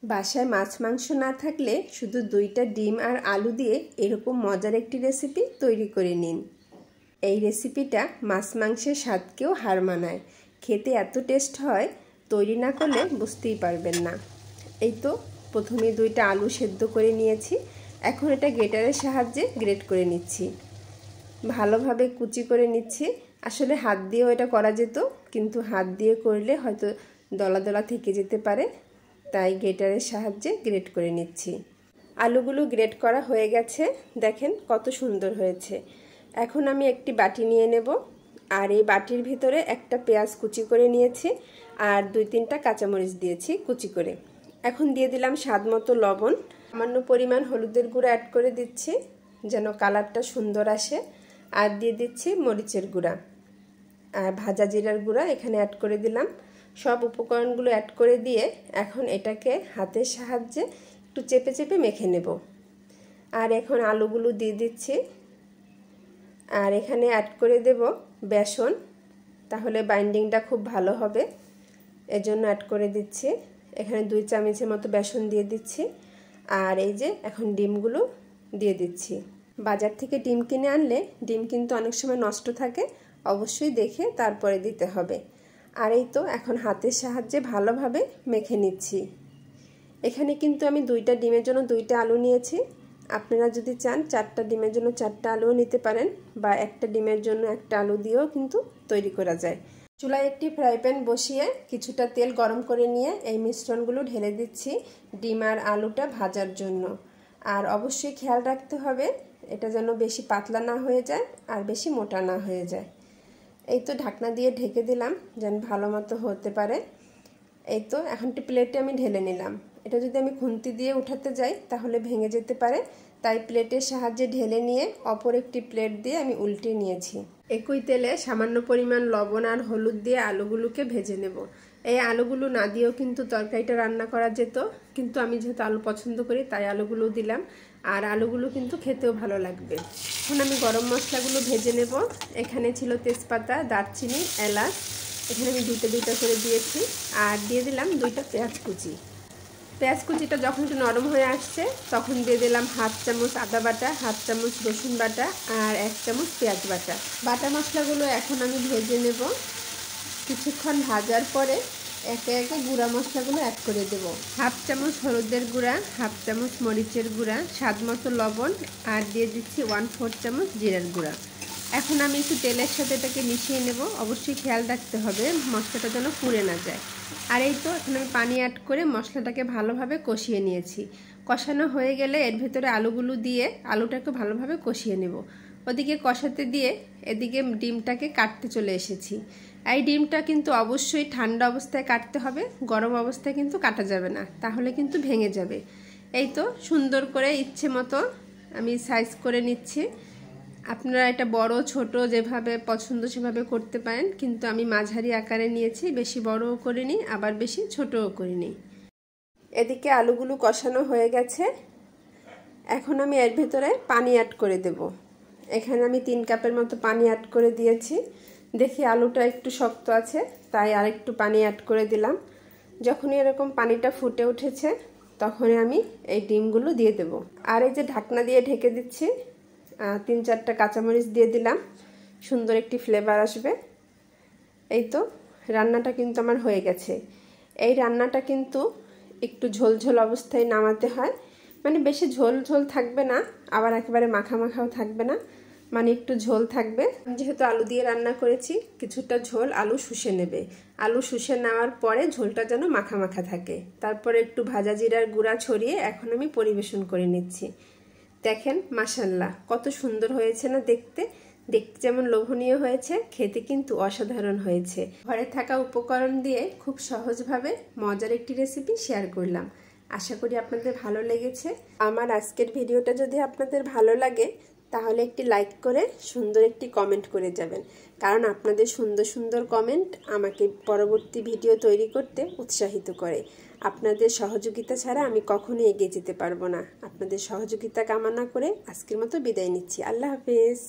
বাসায় মাছ মাংস না থাকলে শুধু 2টা ডিম আর আলু দিয়ে এরকম মজার একটি রেসিপি তৈরি করে নিন। এই রেসিপিটা মাছ মাংসের স্বাদকেও হার মানায়, খেতে এত টেস্ট হয়, তৈরি না করলে বুঝতেই পারবেন না। এই তো প্রথমে 2টা আলু সেদ্ধ করে নিয়েছি, এখন এটা গ্রেটারের সাহায্যে গ্রেট করে নিচ্ছি, ভালোভাবে কুচি করে নিচ্ছি। আসলে হাত দিয়েও এটা করা যেত, কিন্তু হাত দিয়ে করলে হয়তো দলা দলা থেকে যেতে পারে, তাই গ্রেটারের সাহায্যে গ্রেট করে নিচ্ছি। আলুগুলো গ্রেট করা হয়ে গেছে, দেখেন কত সুন্দর হয়েছে। এখন আমি একটি বাটি নিয়ে নেব, আর এই বাটির ভিতরে একটা পেঁয়াজ কুচি করে নিয়েছি আর 2-3টা কাঁচামরিচ দিয়েছি কুচি করে। এখন দিয়ে দিলাম স্বাদ মতো লবণ, সামান্য পরিমাণ হলুদের গুঁড়া অ্যাড করে দিচ্ছি যেন কালারটা সুন্দর আসে, আর দিয়ে দিচ্ছি মরিচের গুঁড়া আর ভাজা জিরার গুঁড়া এখানে অ্যাড করে দিলাম। সব উপকরণগুলো অ্যাড করে দিয়ে এখন এটাকে হাতের সাহায্যে একটু চেপে চেপে মেখে নেব। আর এখন আলুগুলো দিয়ে দিচ্ছি, আর এখানে অ্যাড করে দেব বেসন, তাহলে বাইন্ডিংটা খুব ভালো হবে, এজন্য অ্যাড করে দিচ্ছি। এখানে 2 চামচের মতো বেসন দিয়ে দিচ্ছি। আর এই যে এখন ডিমগুলো দিয়ে দিচ্ছি। বাজার থেকে ডিম কিনে আনলে ডিম কিন্তু অনেক সময় নষ্ট থাকে, অবশ্যই দেখে তারপরে দিতে হবে। আর এই তো এখন হাতের সাহায্যে ভালোভাবে মেখে নিচ্ছি। এখানে কিন্তু আমি 2টা ডিমের জন্য 2টা আলু নিয়েছি, আপনারা যদি চান 4টা ডিমের জন্য 4টা আলুও নিতে পারেন, বা একটা ডিমের জন্য একটা আলু দিয়েও কিন্তু তৈরি করা যায়। চুলায় একটি ফ্রাই প্যান বসিয়ে কিছুটা তেল গরম করে নিয়ে এই মিশ্রণগুলো ঢেলে দিচ্ছি ডিম আর আলুটা ভাজার জন্য। আর অবশ্যই খেয়াল রাখতে হবে এটা যেন বেশি পাতলা না হয়ে যায় আর বেশি মোটা না হয়ে যায়। এই তো ঢাকনা দিয়ে ঢেকে দিলাম যেন ভালো মতো হতে পারে। এই তো এখন একটি প্লেটে আমি ঢেলে নিলাম। এটা যদি আমি খুন্তি দিয়ে উঠাতে যাই তাহলে ভেঙে যেতে পারে, তাই প্লেটের সাহায্যে ঢেলে নিয়ে অপর একটি প্লেট দিয়ে আমি উল্টে নিয়েছি। একই তেলে সামান্য পরিমাণ লবণ আর হলুদ দিয়ে আলুগুলোকে ভেজে নেব। এই আলুগুলো না দিয়েও কিন্তু তরকারিটা রান্না করা যেত, কিন্তু আমি যেহেতু আলু পছন্দ করি তাই আলুগুলো দিলাম, আর আলুগুলো কিন্তু খেতেও ভালো লাগবে। এখন আমি গরম মশলাগুলো ভেজে নেব। এখানে ছিল তেজপাতা, দারচিনি, এলাচ, এখানে আমি 2টা করে দিয়েছি, আর দিয়ে দিলাম 2টা পেঁয়াজ কুচি। পেঁয়াজ কুচিটা যখন একটু নরম হয়ে আসছে তখন দিয়ে দিলাম 1/2 চামচ আদা বাটা, 1/2 চামচ রসুন বাটা আর 1 চামচ পেঁয়াজ বাটা। বাটা মশলাগুলো এখন আমি ভেজে নেব। কিছুক্ষণ ভাজার পরে একে একে গুঁড়া মশলাগুলো অ্যাড করে দেব। 1/2 চামচ হলুদের গুঁড়া, 1/2 চামচ মরিচের গুঁড়া, স্বাদ মতো লবণ, আর দিয়ে দিচ্ছি 1/4 চামচ জিরার গুঁড়া। এখন আমি একটু তেলের সাথে এটাকে মিশিয়ে নেব। অবশ্যই খেয়াল রাখতে হবে মশলাটা যেন পুড়ে না যায়। আর এই তো এখন আমি পানি অ্যাড করে মশলাটাকে ভালোভাবে কষিয়ে নিয়েছি। কষানো হয়ে গেলে এর ভেতরে আলুগুলো দিয়ে আলুটাকে ভালোভাবে কষিয়ে নেব। ওদিকে কষাতে দিয়ে এদিকে ডিমটাকে কাটতে চলে এসেছি। এই ডিমটা কিন্তু অবশ্যই ঠান্ডা অবস্থায় কাটতে হবে, গরম অবস্থায় কিন্তু কাটা যাবে না, তাহলে কিন্তু ভেঙে যাবে। এই তো সুন্দর করে ইচ্ছে মতো আমি সাইজ করে নিচ্ছি। আপনারা এটা বড় ছোট যেভাবে পছন্দ সেভাবে করতে পারেন, কিন্তু আমি মাঝারি আকারে নিয়েছি, বেশি বড়ও করিনি আবার বেশি ছোটও করিনি। এদিকে আলুগুলো কষানো হয়ে গেছে, এখন আমি এর ভেতরে পানি অ্যাড করে দেব। এখানে আমি 3 কাপের মতো পানি অ্যাড করে দিয়েছি। দেখি আলুটা একটু শক্ত আছে তাই আরেকটু পানি অ্যাড করে দিলাম। যখনই এরকম পানিটা ফুটে উঠেছে তখনই আমি এই ডিমগুলো দিয়ে দেব। আর এই যে ঢাকনা দিয়ে ঢেকে দিচ্ছি, 3-4টা কাঁচামরিচ দিয়ে দিলাম, সুন্দর একটি ফ্লেভার আসবে। এই তো রান্নাটা কিন্তু আমার হয়ে গেছে। এই রান্নাটা কিন্তু একটু ঝোলঝোল অবস্থায় নামাতে হয়, মানে বেশি ঝোল ঝোল থাকবে না, আবার একেবারে মাখা মাখাও থাকবে না, মানে একটু ঝোল থাকবে। যেহেতু আলু দিয়ে রান্না করেছি কিছুটা ঝোল আলু শুষে নেবে। আলু শুষে নেওয়ার পরে ঝোলটা যেন মাখা মাখা থাকে। তারপরে একটু ভাজা জিরার গুঁড়া ছড়িয়ে এখন আমি পরিবেশন করে নিচ্ছি। দেখেন মাশাআল্লাহ কত সুন্দর হয়েছে না দেখতে। দেখতে যেমন লোভনীয় হয়েছে, খেতে কিন্তু অসাধারণ হয়েছে। ঘরে থাকা উপকরণ দিয়ে খুব সহজভাবে মজার একটি রেসিপি শেয়ার করলাম। আশা করি আপনাদের ভালো লেগেছে। আমার আজকের ভিডিওটা যদি আপনাদের ভালো লাগে তাহলে একটি লাইক করে সুন্দর একটি কমেন্ট করে যাবেন, কারণ আপনাদের সুন্দর সুন্দর কমেন্ট আমাকে পরবর্তী ভিডিও তৈরি করতে উৎসাহিত করে। আপনাদের সহযোগিতা ছাড়া আমি কখনোই এগিয়ে যেতে পারবো না। আপনাদের সহযোগিতা কামনা করে আজকের মতো বিদায় নিচ্ছি। আল্লাহ হাফেজ।